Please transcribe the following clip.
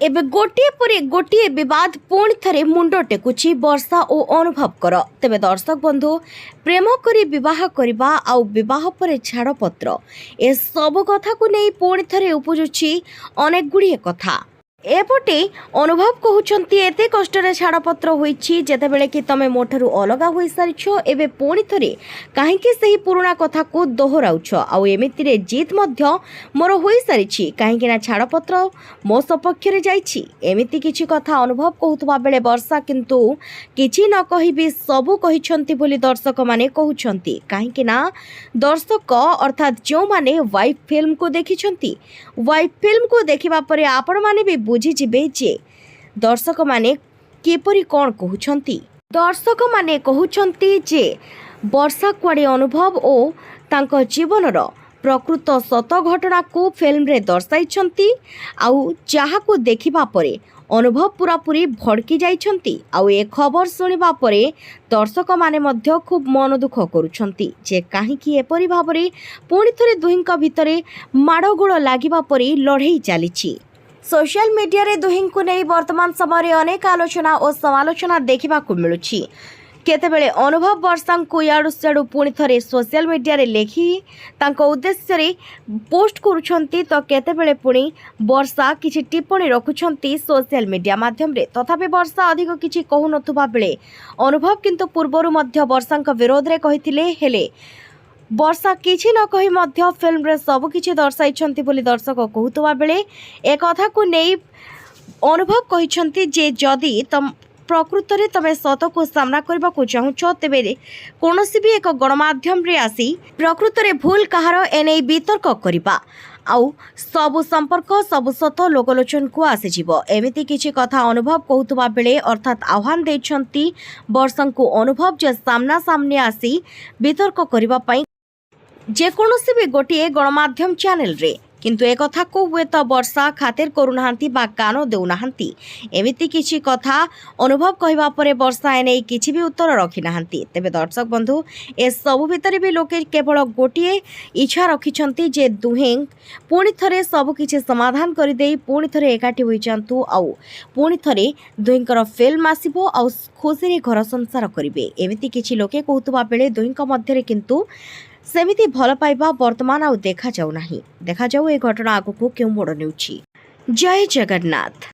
ଏବେ ଗୋଟିଏ ପରେ ଗୋଟିଏ ବିବାଦ ପୁଣି ଥରେ ମୁଣ୍ଡ ଟେକୁଛି ବର୍ଷା ଓ ଅନୁଭବଙ୍କର। ତେବେ ଦର୍ଶକ ବନ୍ଧୁ, ପ୍ରେମ କରି ବିବାହ କରିବା ଆଉ ବିବାହ ପରେ ଛାଡ଼ପତ୍ର ଏସବୁ କଥାକୁ ନେଇ ପୁଣି ଥରେ ଉପୁଜୁଛି ଅନେକ ଗୁଡ଼ିଏ କଥା। ଏପଟେ ଅନୁଭବ କହୁଛନ୍ତି ଏତେ କଷ୍ଟରେ ଛାଡ଼ପତ୍ର ହୋଇଛି ଯେତେବେଳେ କି ତମେ ମୋଠାରୁ ଅଲଗା ହୋଇସାରିଛ, ଏବେ ପୁଣି ଥରେ କାହିଁକି ସେହି ପୁରୁଣା କଥାକୁ ଦୋହରାଉଛ? ଆଉ ଏମିତିରେ ଜିତ୍ ମଧ୍ୟ ମୋର ହୋଇସାରିଛି, କାହିଁକି ନା ଛାଡ଼ପତ୍ର ମୋ ସପକ୍ଷରେ ଯାଇଛି। ଏମିତି କିଛି କଥା ଅନୁଭବ କହୁଥିବା ବେଳେ ବର୍ଷା କିନ୍ତୁ କିଛି ନ କହିବି ସବୁ କହିଛନ୍ତି ବୋଲି ଦର୍ଶକମାନେ କହୁଛନ୍ତି। କାହିଁକି ନା ଦର୍ଶକ ଅର୍ଥାତ୍ ଯେଉଁମାନେ ୱାଇଫ୍ ଫିଲ୍ମକୁ ଦେଖିଛନ୍ତି, ୱାଇଫ୍ ଫିଲ୍ମକୁ ଦେଖିବା ପରେ ଆପଣମାନେ ବି ବୁଝିଯିବେ ଯେ ଦର୍ଶକମାନେ କିପରି କ'ଣ କହୁଛନ୍ତି। ଦର୍ଶକମାନେ କହୁଛନ୍ତି ଯେ ବର୍ଷା କୁଆଡ଼େ ଅନୁଭବ ଓ ତାଙ୍କ ଜୀବନର ପ୍ରକୃତ ସତ ଘଟଣାକୁ ଫିଲ୍ମରେ ଦର୍ଶାଇଛନ୍ତି, ଆଉ ଯାହାକୁ ଦେଖିବା ପରେ ଅନୁଭବ ପୁରାପୁରି ଭଡ଼କି ଯାଇଛନ୍ତି। ଆଉ ଏ ଖବର ଶୁଣିବା ପରେ ଦର୍ଶକମାନେ ମଧ୍ୟ ଖୁବ୍ ମନ ଦୁଃଖ କରୁଛନ୍ତି ଯେ କାହିଁକି ଏପରି ଭାବରେ ପୁଣି ଥରେ ଦୁହିଁଙ୍କ ଭିତରେ ମାଡ଼ଗୋଳ ଲାଗିବା ପରି ଲଢ଼େଇ ଚାଲିଛି। सोशल मीडिया रे दुहिंकु नहीं वर्तमान समय अनेक आलोचना और समालोचना देखा मिलूँ। केतेबेले अनुभव वर्षा को याडू सियाडू पुणी थरे सोशल मीडिया रे लेखि तांको उद्देश्य रे पोस्ट करुछंती, तो केतेबेले पुणी वर्षा किछि टिप्पणी रखुछंती सोशल मीडिया माध्यम रे। तथापि वर्षा अधिक किछि कहु नथुबा बेले अनुभव किंतु पूर्वरु मध्य वर्षांक विरोध रे कहिथिले, हेले वर्षा किछि न कहि मध्य फिल्म रे सब किछि दर्शाइछंती बोली दर्शक कहूतबा बेले ए कथा को नै अनुभव कहिछंती जे जदि तम प्रकृत रे तमे सत को सामना करबा को चाहुछ, तेबे कोनोसी भी एक गणमाध्यम रे आसी प्रकृत रे भूल कहार एनै वितर्क करबा आउ सबु संपर्क सबु सत लोकलोचन को आसीजिवो। एमिति किछि कथा अनुभव कहूतबा बेले अर्थात आह्वान दैछंती वर्षा को अनुभव जे सामना सामने आसी वितर्क करबा पई जेकोसी भी गोटे गणमाध्यम चैनल रे। किंतु एक कथा को हुए तो वर्षा खातिर करूनाहांती बा कान देउनाहांती। एमिति किछि कथा अनुभव कहबा परे वर्षा एनै किछि भी उत्तर रखी नाहांती। तेबे दर्शक बंधु, ए सबु भितरे भी लोके केवल गोटे इच्छा रखिछंती जे दुहें पुणी थरे सब किछि समाधान करि देई पुणी थरे एकाठी होई जांतु, आउ पुणी थरे दुहेंकर फिल्म आसीबो आउ खुशी रे घर संसार करिवे। एमिति किछि लोके कहूतबा बेले दुहेंक मध्यरे किंतु सेमिति भल पाइबा वर्तमान आउ देखा जाऊ नाही। देखा जाऊ ए घटना आगु को केउ मोड़ नेउछि। जय जगन्नाथ।